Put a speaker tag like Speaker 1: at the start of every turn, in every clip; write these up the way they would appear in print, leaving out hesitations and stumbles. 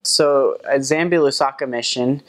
Speaker 1: So Zambia Lusaka mission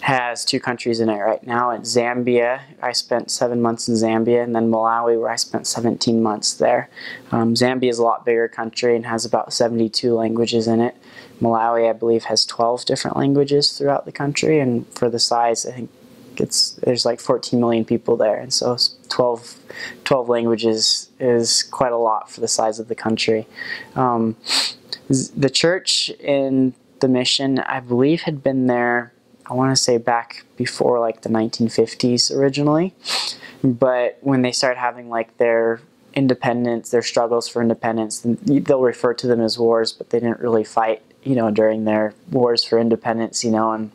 Speaker 1: has two countries in it right now. It's Zambia. I spent 7 months in Zambia, and then Malawi, where I spent 17 months there. Zambia is a lot bigger country and has about 72 languages in it. Malawi, I believe, has 12 different languages throughout the country, and for the size, I think there's like 14 million people there, and so 12 languages is quite a lot for the size of the country. The church in the mission, I believe, had been there, I want to say back before like the 1950s originally, but when they started having like their independence, their struggles for independence, they'll refer to them as wars, but they didn't really fight, during their wars for independence, and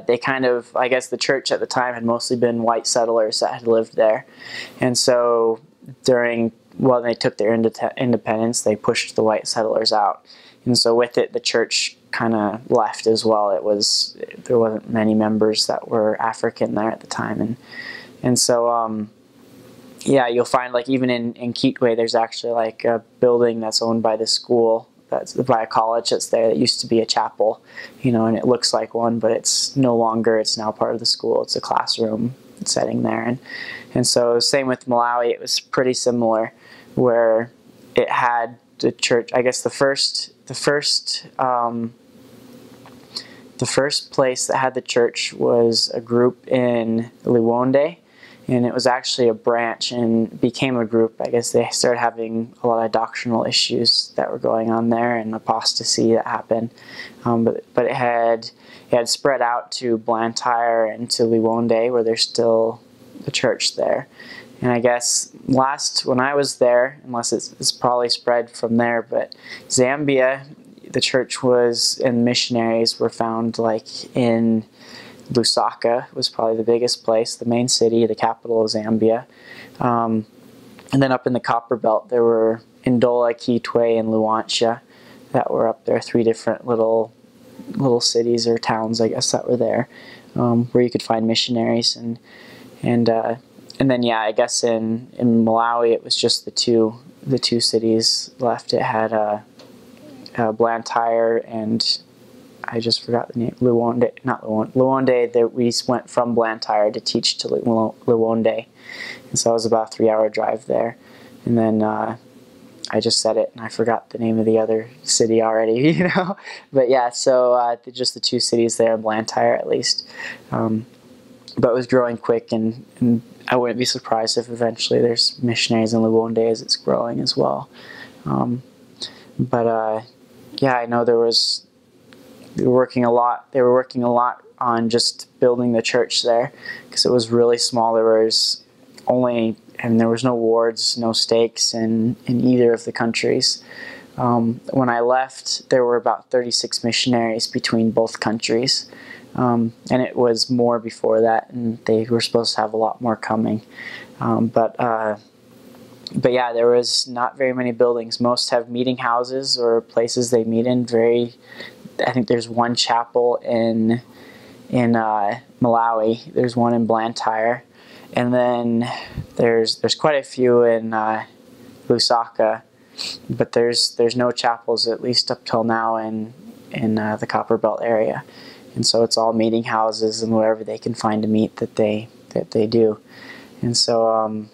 Speaker 1: they kind of, I guess the church at the time had mostly been white settlers that had lived there, and so when they took their independence, they pushed the white settlers out. And so with it, the church kind of left as well. There wasn't many members that were African there at the time, and so yeah, you'll find like even in Kitwe, there's actually like a building that's owned by the school, that's by a college that's there, that used to be a chapel, and it looks like one, but it's no longer. It's now part of the school. It's a classroom setting there, and so same with Malawi. It was pretty similar, where it had the church. I guess the first place that had the church was a group in Liwonde, and it was actually a branch and became a group. I guess they started having a lot of doctrinal issues that were going on there and apostasy that happened, but it had spread out to Blantyre and to Liwonde, where there's still the church there. And I guess when I was there, unless it's probably spread from there, but Zambia, the church and missionaries were found like in Lusaka, was probably the biggest place, the main city, the capital of Zambia. And then up in the Copper Belt, there were Ndola, Kitwe, and Luanshya that were up there, 3 different little cities or towns, I guess, that were there, where you could find missionaries. And then, yeah, I guess in Malawi, it was just the two cities left. It had Blantyre and I just forgot the name, Liwonde. That we went from Blantyre to teach to Liwonde, and so it was about a 3-hour drive there. And then I just said it and I forgot the name of the other city already, But yeah, so just the 2 cities there, Blantyre at least. But it was growing quick, and I wouldn't be surprised if eventually there's missionaries in Liwonde as it's growing as well. Yeah, I know they were working a lot on just building the church there, because it was really small. There was no wards, no stakes in either of the countries. When I left, there were about 36 missionaries between both countries. And it was more before that, and they were supposed to have a lot more coming. But yeah, there was not very many buildings. Most have meeting houses or places they meet in. I think there's one chapel in Malawi. There's one in Blantyre, and then there's quite a few in Lusaka. But there's no chapels, at least up till now, in the Copper Belt area. And so it's all meeting houses and wherever they can find to meet that they do. And so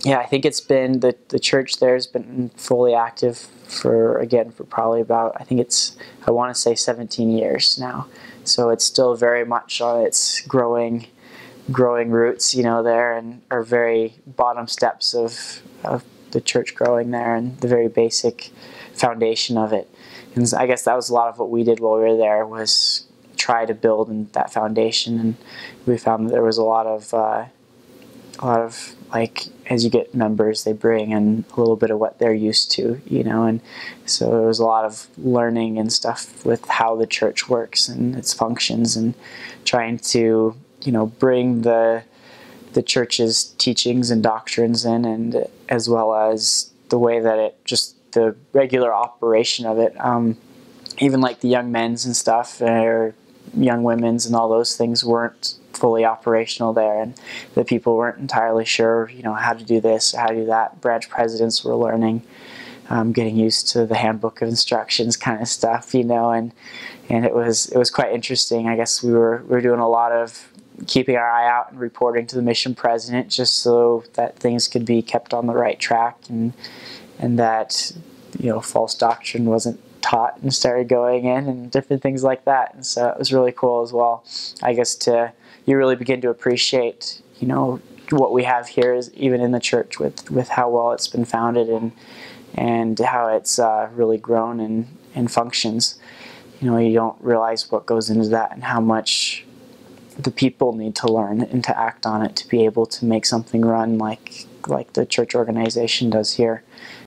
Speaker 1: yeah, I think it's been the church there has been fully active for probably about, I want to say 17 years now. So it's still very much on its growing roots, there, and are very bottom steps of the church growing there, and the very basic foundation of it. And I guess that was a lot of what we did while we were there, was try to build in that foundation. And we found that there was a lot of like, as you get members, they bring in a little bit of what they're used to, and so there was a lot of learning and stuff with how the church works and its functions, and trying to, bring the church's teachings and doctrines in, and as well as the way that the regular operation of it, even like the young men's and stuff, or young women's and all those things weren't fully operational there, and the people weren't entirely sure, how to do this, how to do that. Branch presidents were learning. getting used to the handbook of instructions kind of stuff, and it was quite interesting. I guess we were doing a lot of keeping our eye out and reporting to the mission president just so that things could be kept on the right track, and that false doctrine wasn't taught and started going in and different things like that. And so it was really cool as well, I guess, you really begin to appreciate what we have here is even in the church with how well it's been founded and how it's really grown and functions. You don't realize what goes into that and how much the people need to learn and to act on it to be able to make something run like the church organization does here.